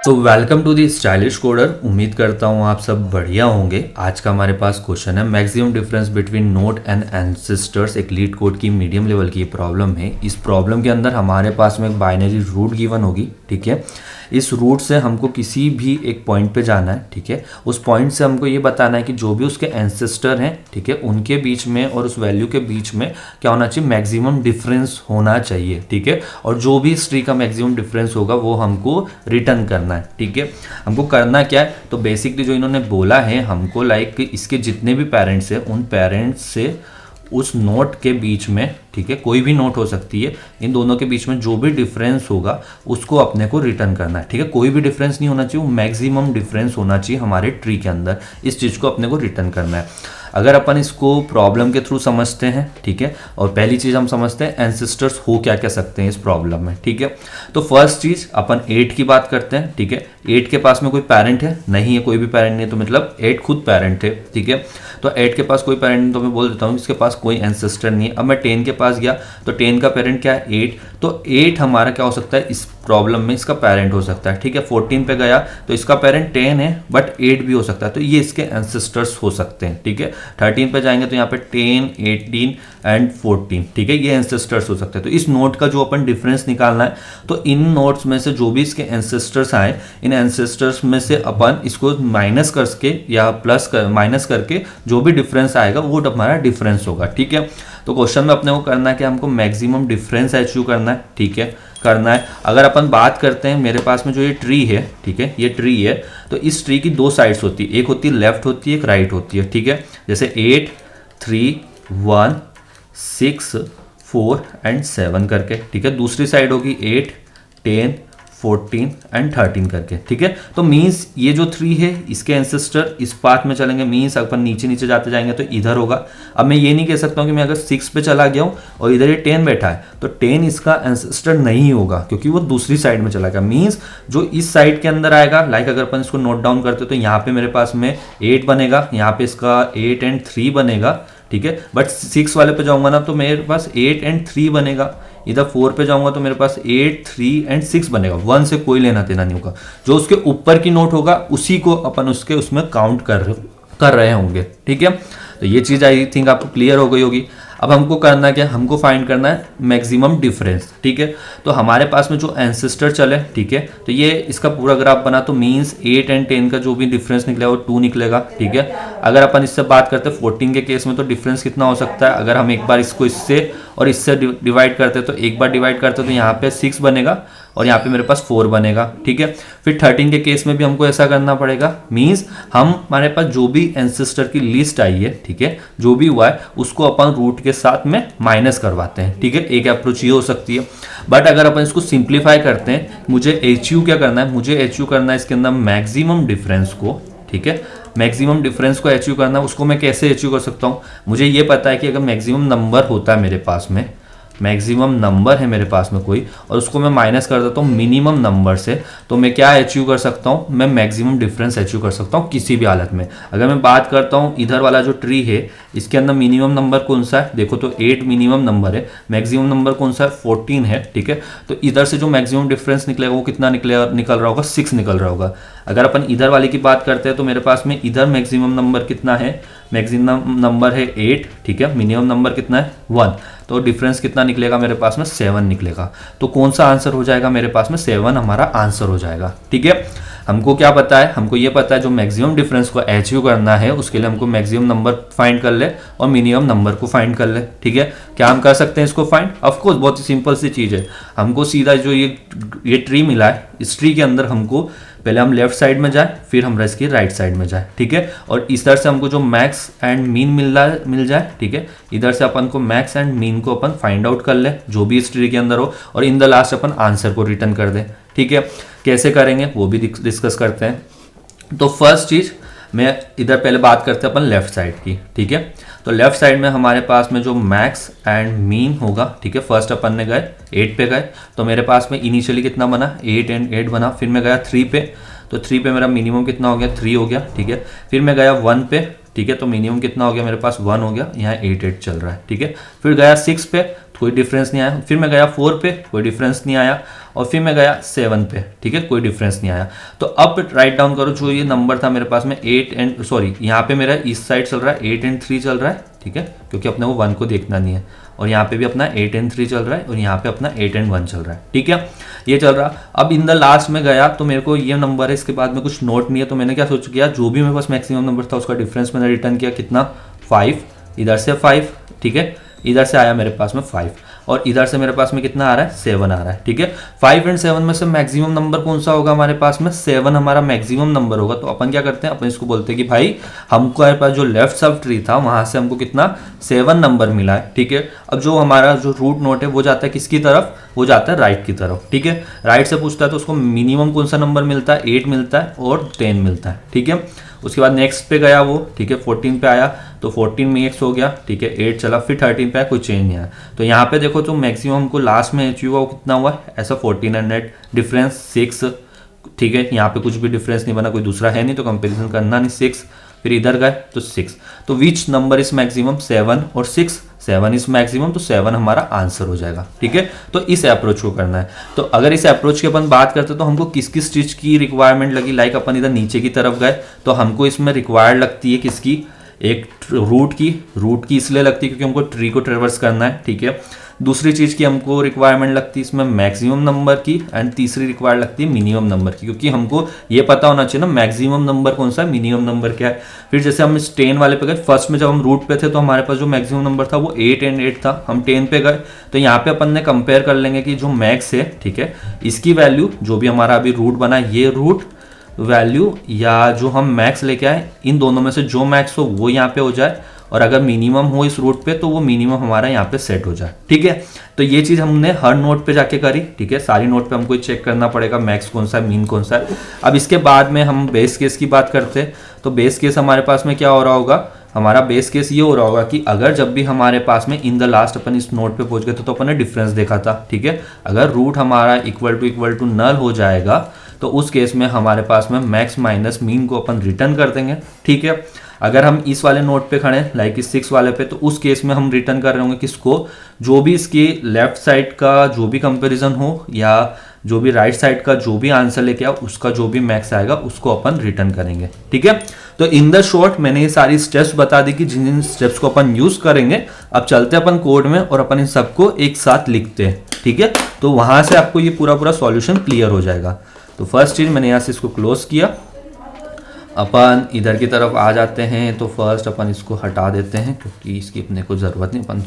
तो welcome to the stylish coder. उम्मीद करता हूँ आप सब बढ़िया होंगे। आज का हमारे पास क्वेश्चन है maximum difference between node and ancestors. एक लीड कोड की मीडियम लेवल की प्रॉब्लम है। इस प्रॉब्लम के अंदर हमारे पास में एक बाइनरी रूट गिवन होगी, ठीक है। इस रूट से हमको किसी भी एक पॉइंट पे जाना है, ठीक है। उस पॉइंट से हमको ये बताना है कि जो भी उसके एंसेस्टर हैं, ठीक है, उनके बीच में और उस वैल्यू के बीच में क्या होना चाहिए, मैक्सिमम डिफरेंस होना चाहिए, ठीक है। और जो भी इस ट्री का मैक्सिमम डिफरेंस होगा वो हमको रिटर्न करना है, ठीक है। हमको करना क्या है, तो बेसिकली जो इन्होंने बोला है हमको लाइक इसके जितने भी पेरेंट्स हैं उन पेरेंट्स से उस नोट के बीच में, ठीक है, कोई भी नोट हो सकती है, इन दोनों के बीच में जो भी डिफरेंस होगा उसको अपने को रिटर्न करना है, ठीक है। कोई भी डिफरेंस नहीं होना चाहिए, वो मैक्सिमम डिफरेंस होना चाहिए हमारे ट्री के अंदर। इस चीज़ को अपने को रिटर्न करना है। अगर अपन इसको प्रॉब्लम के थ्रू समझते हैं, ठीक है, और पहली चीज़ हम समझते हैं एंसेस्टर्स हो क्या क्या सकते हैं इस प्रॉब्लम में, ठीक है। तो फर्स्ट चीज़ अपन 8 की बात करते हैं, ठीक है। 8 के पास में कोई पेरेंट है नहीं है, कोई भी पेरेंट नहीं है, तो मतलब 8 खुद पेरेंट है, ठीक है। तो 8 के पास कोई पेरेंट नहीं, तो मैं बोल देता हूँ इसके पास कोई एंसेस्टर नहीं है। अब मैं 10 के पास गया तो 10 का पेरेंट क्या है, 8। तो 8 हमारा क्या हो सकता है इस प्रॉब्लम में, इसका पेरेंट हो सकता है, ठीक है। 14 पे गया तो इसका पेरेंट 10 है बट 8 भी हो सकता है, तो ये इसके एंसेस्टर्स हो सकते हैं, ठीक है। 13 पे जाएंगे तो यहाँ पे 10, 18 एंड 14, ठीक है, ये एंसेस्टर्स हो सकते हैं। तो इस नोट का जो अपन डिफरेंस निकालना है, तो इन नोट्स में से जो भी इसके एंसेस्टर्स आए, इन एंसेस्टर्स में से अपन इसको माइनस करके या प्लस कर माइनस करके जो भी डिफरेंस आएगा वो हमारा डिफरेंस होगा, ठीक है। तो क्वेश्चन में अपने को करना है कि हमको मैक्सिमम डिफरेंस अचीव करना है, ठीक है, करना है। अगर अपन बात करते हैं मेरे पास में जो ये ट्री है, ठीक है, ये ट्री है, तो इस ट्री की दो साइड्स होती है, एक होती है लेफ्ट होती है, एक राइट होती है, ठीक है। जैसे 8, 3, 1, 6, 4 एंड 7 करके, ठीक है। दूसरी साइड होगी 8, 10, 14 एंड 13 करके, ठीक है। तो मीन्स ये जो 3 है इसके एंसेस्टर इस पाथ में चलेंगे, मीन्स अपन नीचे नीचे जाते जाएंगे तो इधर होगा। अब मैं ये नहीं कह सकता हूँ कि मैं अगर 6 पे चला गया हूँ और इधर ये 10 बैठा है तो 10 इसका एंसेस्टर नहीं होगा, क्योंकि वो दूसरी साइड में चला गया। मीन्स जो इस साइड के अंदर आएगा, लाइक अगर अपन इसको नोट डाउन करते तो यहाँ पे मेरे पास में 8 बनेगा, यहाँ पे इसका 8 एंड 3 बनेगा, ठीक है। बट 6 वाले पे जाऊंगा ना तो मेरे पास 8 एंड 3 बनेगा। इधर 4 पे जाऊंगा तो मेरे पास 8, 3 एंड 6 बनेगा। 1 से कोई लेना देना नहीं होगा, जो उसके ऊपर की नोट होगा उसी को अपन उसके उसमें काउंट कर रहे होंगे, ठीक है। तो ये चीज़ आई थिंक आपको क्लियर हो गई होगी। अब हमको करना क्या, हमको फाइंड करना है मैक्सिमम डिफरेंस, ठीक है। तो हमारे पास में जो एंसेस्टर चले, ठीक है, तो ये इसका पूरा ग्राफ बना, तो मीन्स 8 एंड 10 का जो भी डिफरेंस निकलेगा वो 2 निकलेगा, ठीक है। अगर अपन इससे बात करते हैं 14 के केस में, तो डिफरेंस कितना हो सकता है, अगर हम एक बार इसको इससे और इससे डिवाइड करते हैं तो एक बार डिवाइड करते हैं तो यहाँ पे 6 बनेगा और यहाँ पे मेरे पास 4 बनेगा, ठीक है। फिर 13 के केस में भी हमको ऐसा करना पड़ेगा, मीन्स हमारे पास जो भी एंसेस्टर की लिस्ट आई है, ठीक है, जो भी हुआ है उसको अपन रूट के साथ में माइनस करवाते हैं, ठीक है। एक अप्रोच ये हो सकती है। बट अगर अपन इसको सिंप्लीफाई करते हैं, मुझे एचयू क्या करना है, मुझे एचयू करना है इसके अंदर मैक्सिमम डिफरेंस को, ठीक है। मैक्सिमम डिफरेंस को अचीव करना है, उसको मैं कैसे अचीव कर सकता हूँ, मुझे ये पता है कि अगर मैक्सिमम नंबर होता है मेरे पास में, मैक्सिमम नंबर है मेरे पास में कोई, और उसको मैं माइनस कर देता हूँ मिनिमम नंबर से, तो मैं क्या अचीव कर सकता हूँ, मैं मैक्सिमम डिफरेंस अचीव कर सकता हूँ किसी भी हालत में। अगर मैं बात करता हूँ इधर वाला जो ट्री है, इसके अंदर मिनिमम नंबर कौन सा है, देखो तो 8 मिनिमम नंबर है, मैक्सिमम नंबर कौन सा है, 14 है, ठीक है। तो इधर से जो मैक्सिमम डिफरेंस निकलेगा वो कितना निकल रहा होगा, 6 निकल रहा होगा। अगर अपन इधर वाले की बात करते हैं तो मेरे पास में इधर मैक्सिमम नंबर कितना है, मैक्सिमम नंबर है 8, ठीक है। मिनिमम नंबर कितना है 1, तो डिफरेंस कितना निकलेगा मेरे पास में 7 निकलेगा। तो कौन सा आंसर हो जाएगा मेरे पास में, 7 हमारा आंसर हो जाएगा, ठीक है। हमको क्या पता है, हमको ये पता है जो मैक्सिमम डिफरेंस को अचीव करना है उसके लिए हमको मैक्सिमम नंबर फाइंड कर ले और मिनिमम नंबर को फाइंड कर ले, ठीक है। क्या हम कर सकते हैं इसको फाइंड, ऑफ कोर्स बहुत ही सिंपल सी चीज़ है। हमको सीधा जो ये ट्री मिला है, इस ट्री के अंदर हमको पहले हम लेफ्ट साइड में जाए, फिर हम इसकी राइट साइड में जाए, ठीक है। और इस तरह से हमको जो मैक्स एंड मीन मिल जाए, ठीक है। इधर से अपन को मैक्स एंड मीन को अपन फाइंड आउट कर ले जो भी इस ट्री के अंदर हो, और in the last upon answer को रिटर्न कर दे, ठीक है। कैसे करेंगे वो भी डिस्कस करते हैं। तो फर्स्ट चीज़ मैं इधर पहले बात करते हैं अपन लेफ्ट साइड की, ठीक है। तो लेफ्ट साइड में हमारे पास में जो मैक्स एंड मीन होगा, ठीक है। फर्स्ट अपन ने गए 8 पे गए, तो मेरे पास में इनिशियली कितना बना, 8 एंड 8 बना। फिर मैं गया 3 पे, तो 3 पे मेरा मिनिमम कितना हो गया, 3 हो गया, ठीक है। फिर मैं गया 1 पे, ठीक है, तो मिनिमम कितना हो गया मेरे पास, 1 हो गया। यहाँ 8 8 चल रहा है, ठीक है। फिर गया 6 पे, कोई डिफरेंस नहीं आया। फिर मैं गया 4 पे, कोई डिफरेंस नहीं आया। और फिर मैं गया 7 पे, ठीक है, कोई डिफरेंस नहीं आया। तो अब राइट डाउन करो, जो ये नंबर था मेरे पास में 8 एंड सॉरी यहाँ पे मेरा इस साइड चल रहा है 8 एंड 3 चल रहा है, ठीक है, क्योंकि अपने वो 1 को देखना नहीं है, और यहाँ पे भी अपना 8 एंड 3 चल रहा है, और यहाँ पे अपना 8 एंड 1 चल रहा है, ठीक है, ये चल रहा। अब इन द लास्ट में गया तो मेरे को ये नंबर है, इसके बाद में कुछ नोट नहीं है, तो मैंने क्या सोच किया, जो भी मेरे पास मैक्सिमम नंबर था उसका डिफरेंस मैंने रिटर्न किया, कितना 5, इधर से 5, ठीक है, इधर से आया मेरे पास में 5, और इधर से मेरे पास में कितना आ रहा है 7 आ रहा है, ठीक है। 5 एंड 7 में से मैक्सिमम नंबर कौन सा होगा हमारे पास में, 7 हमारा मैक्सिमम नंबर होगा। तो अपन क्या करते हैं, अपन इसको बोलते हैं कि भाई हमको हमारे पास जो लेफ्ट सब ट्री था वहां से हमको कितना 7 नंबर मिला है, ठीक है। अब जो हमारा जो रूट नोट है वो जाता है किसकी तरफ, वो जाता है राइट की तरफ, ठीक है। राइट से पूछता है तो उसको मिनिमम कौन सा नंबर मिलता है, 8 मिलता है और 10 मिलता है, ठीक है। उसके बाद नेक्स्ट पे गया वो, ठीक है, 14 पे आया तो 14 में x हो गया, ठीक है, 8 चला, फिर 13 पे आया, कोई चेंज नहीं आया। तो यहाँ पे देखो तो मैक्सिमम हमको लास्ट में अचीव हुआ वो कितना हुआ, ऐसा 1400, डिफरेंस 6, ठीक है, यहाँ पे कुछ भी डिफरेंस नहीं बना, कोई दूसरा है नहीं तो कंपेरिजन करना नहीं, 6, फिर इधर गए तो 6, तो विच नंबर इज मैक्सिमम, 7 और 6, 7 इज मैक्सिमम, तो 7 हमारा आंसर हो जाएगा, ठीक है। तो इस अप्रोच को करना है। तो अगर इस अप्रोच की अपन बात करते तो हमको किस किस चीज की रिक्वायरमेंट लगी, लाइक अपन इधर नीचे की तरफ गए तो हमको इसमें रिक्वायर्ड लगती है किसकी, एक रूट की इसलिए लगती है क्योंकि हमको ट्री को ट्रेवर्स करना है, ठीक है। दूसरी चीज की हमको रिक्वायरमेंट लगती है इसमें मैक्सिमम नंबर की, एंड तीसरी रिक्वायर्ड लगती है मिनिमम नंबर की, क्योंकि हमको ये पता होना चाहिए ना मैक्सिमम नंबर कौन सा है, मिनिमम नंबर क्या है। फिर जैसे हम इस 10 वाले पे गए, फर्स्ट में जब हम रूट पे थे तो हमारे पास जो मैक्सिमम नंबर था वो 8 एंड 8 था, हम 10 पे गए तो यहाँ पे अपन ने कंपेयर कर लेंगे कि जो मैक्स है, ठीक है, इसकी वैल्यू जो भी हमारा अभी रूट बना ये रूट वैल्यू या जो हम मैक्स लेके आए, इन दोनों में से जो मैक्स हो वो यहाँ पे हो जाए, और अगर मिनिमम हो इस रूट पे तो वो मिनिमम हमारा यहाँ पे सेट हो जाए, ठीक है। तो ये चीज हमने हर नोट पे जाके करी, ठीक है, सारी नोट पे हमको चेक करना पड़ेगा मैक्स कौन सा है, मीन कौन सा है। अब इसके बाद में हम बेस केस की बात करते हैं, तो बेस केस हमारे पास में क्या हो रहा होगा, हमारा बेस केस ये हो रहा होगा कि अगर जब भी हमारे पास में इन द लास्ट अपन इस नोट पे पहुंच गए तो अपन ने डिफरेंस देखा था, ठीक है, अगर रूट हमारा इक्वल टू नल हो जाएगा तो उस केस में हमारे पास में मैक्स माइनस मीन को अपन रिटर्न कर देंगे, ठीक है। अगर हम इस वाले नोट पे खड़े लाइक इस 6 वाले पे, तो उस केस में हम रिटर्न कर रहे होंगे किसको, जो भी इसके लेफ्ट साइड का जो भी कंपैरिजन हो या जो भी राइट साइड का जो भी आंसर लेके आओ उसका जो भी मैक्स आएगा उसको अपन रिटर्न करेंगे, ठीक है। तो इन द शॉर्ट मैंने ये सारी स्टेप्स बता दी कि जिन जिन स्टेप्स को अपन यूज करेंगे। अब चलते अपन कोड में और अपन इन सबको एक साथ लिखते हैं, ठीक है। तो वहां से आपको ये पूरा सॉल्यूशन क्लियर हो जाएगा। तो फर्स्ट चीज मैंने यहाँ से इसको क्लोज किया, अपन इधर की तरफ आ जाते हैं। तो फर्स्ट अपन इसको हटा देते हैं क्योंकि इसकी अपने को ज़रूरत नहीं, अपन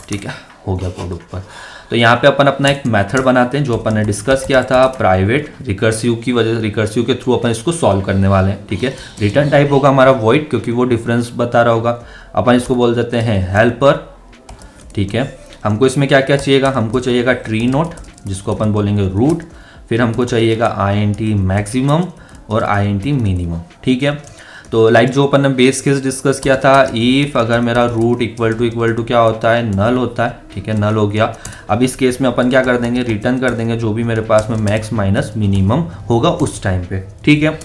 ठीक है, हो गया कोड ऊपर। तो यहाँ पे अपन अपना एक मेथड बनाते हैं जो अपन ने डिस्कस किया था, प्राइवेट रिकर्सिव की वजह, रिकर्सिव के थ्रू अपन इसको सॉल्व करने वाले हैं, ठीक है। रिटर्न टाइप होगा हमारा वॉइड, क्योंकि वो डिफरेंस बता रहा होगा। अपन इसको बोल देते हैं हेल्पर, ठीक है। हमको इसमें क्या क्या चाहिएगा, हमको चाहिएगा ट्री नोट जिसको अपन बोलेंगे रूट, फिर हमको चाहिएगा INT मैक्सिमम और INT मिनिमम, ठीक है। तो लाइक जो अपन ने बेस केस डिस्कस किया था, इफ अगर मेरा रूट इक्वल टू क्या होता है, नल होता है, ठीक है, नल हो गया। अब इस केस में अपन क्या कर देंगे, रिटर्न कर देंगे जो भी मेरे पास में मैक्स माइनस मिनिमम होगा उस टाइम पे, ठीक है।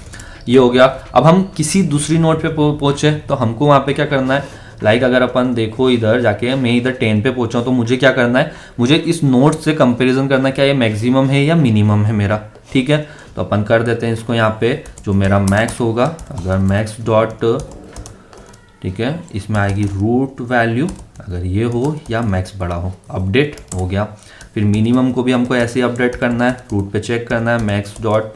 ये हो गया। अब हम किसी दूसरी नोट पे पहुंचे तो हमको वहाँ पे क्या करना है, लाइक अगर अपन देखो इधर जाके मैं इधर 10 पे पहुंचा हूं तो मुझे क्या करना है, मुझे इस नोट से कंपैरिजन करना है क्या ये मैक्सिमम है या मिनिमम है मेरा, ठीक है। तो अपन कर देते हैं इसको यहाँ पे, जो मेरा मैक्स होगा, अगर मैक्स डॉट, ठीक है, इसमें आएगी रूट वैल्यू अगर ये हो या मैक्स बड़ा हो, अपडेट हो गया। फिर मिनिमम को भी हमको ऐसे ही अपडेट करना है, रूट पे चेक करना है, max dot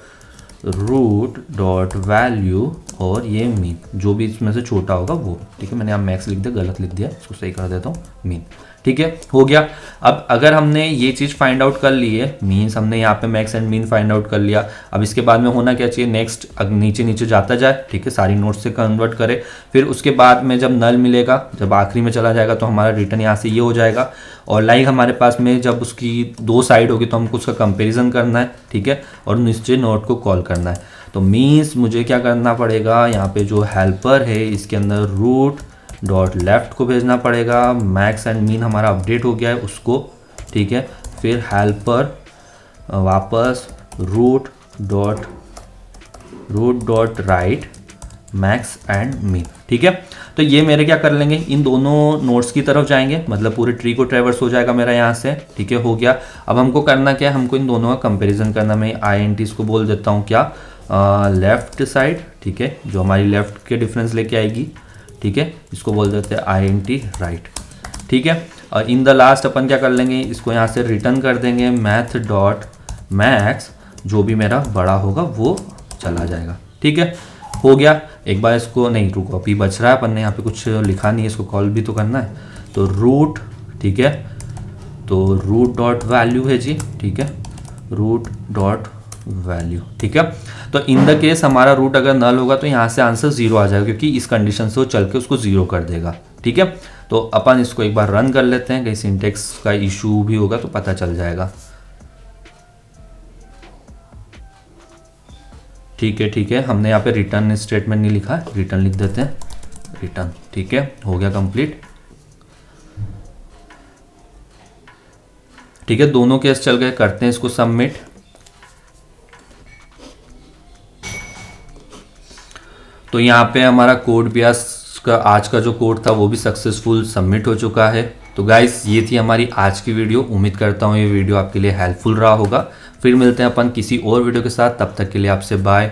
root dot value और ये मीन जो भी इसमें से छोटा होगा वो, ठीक है। मैंने यहाँ मैक्स लिख दिया, गलत लिख दिया, इसको सही कर देता हूँ, मीन, ठीक है, हो गया। अब अगर हमने ये चीज़ फाइंड आउट कर ली है, मीन्स हमने यहाँ पे max and mean find out कर लिया। अब इसके बाद में होना क्या चाहिए, नेक्स्ट नीचे नीचे जाता जाए, ठीक है, सारी नोट्स से कन्वर्ट करे। फिर उसके बाद में जब नल मिलेगा, जब आखिरी में चला जाएगा तो हमारा रिटर्न यहाँ से ये हो जाएगा। और लाइक हमारे पास में जब उसकी 2 साइड होगी तो हमको उसका कंपेरिजन करना है, ठीक है, और नीचे नोट को कॉल करना है। तो मीन्स मुझे क्या करना पड़ेगा, यहाँ पे जो हेल्पर है इसके अंदर रूट डॉट लेफ्ट को भेजना पड़ेगा, मैक्स एंड मीन हमारा अपडेट हो गया है उसको, ठीक है। फिर हेल्पर वापस root dot right max and min. ठीक है, तो ये मेरे क्या कर लेंगे, इन दोनों नोड्स की तरफ जाएंगे, मतलब पूरे ट्री को ट्रेवर्स हो जाएगा मेरा यहाँ से। ठीक है, हो गया। अब हमको करना क्या है, हमको इन दोनों का कंपैरिजन करना। मैं INT इसको बोल देता हूँ क्या, लेफ्ट साइड। ठीक है, जो हमारी लेफ्ट के डिफरेंस लेके आएगी। ठीक है, इसको बोल देते हैं INT राइट। ठीक है, और इन द लास्ट अपन क्या कर लेंगे, इसको यहाँ से रिटर्न कर देंगे मैथ डॉट मैक्स, जो भी मेरा बड़ा होगा वो चला जाएगा। ठीक है, हो गया। एक बार इसको, नहीं रुको, अभी बच रहा है, अपन ने यहाँ पे कुछ लिखा नहीं है, इसको कॉल भी तो करना है। तो रूट, ठीक है, तो रूट डॉट वैल्यू है जी। ठीक है, रूट डॉट वैल्यू। ठीक है, तो इन द केस हमारा रूट अगर नल होगा तो यहाँ से आंसर 0 आ जाएगा, क्योंकि इस कंडीशन से वो चल के उसको 0 कर देगा। ठीक है, तो अपन इसको एक बार रन कर लेते हैं, कहीं सिंटेक्स का इशू भी होगा तो पता चल जाएगा। ठीक है, ठीक है, हमने यहाँ पे रिटर्न स्टेटमेंट नहीं लिखा, रिटर्न लिख देते हैं, रिटर्न। ठीक है, हो गया कंप्लीट। ठीक है, दोनों केस चल गए, करते हैं इसको सबमिट। तो यहाँ पे हमारा कोड भी आज का जो कोड था वो भी सक्सेसफुल सबमिट हो चुका है। तो गाइस, ये थी हमारी आज की वीडियो। उम्मीद करता हूँ ये वीडियो आपके लिए हेल्पफुल रहा होगा। फिर मिलते हैं अपन किसी और वीडियो के साथ, तब तक के लिए आपसे बाय।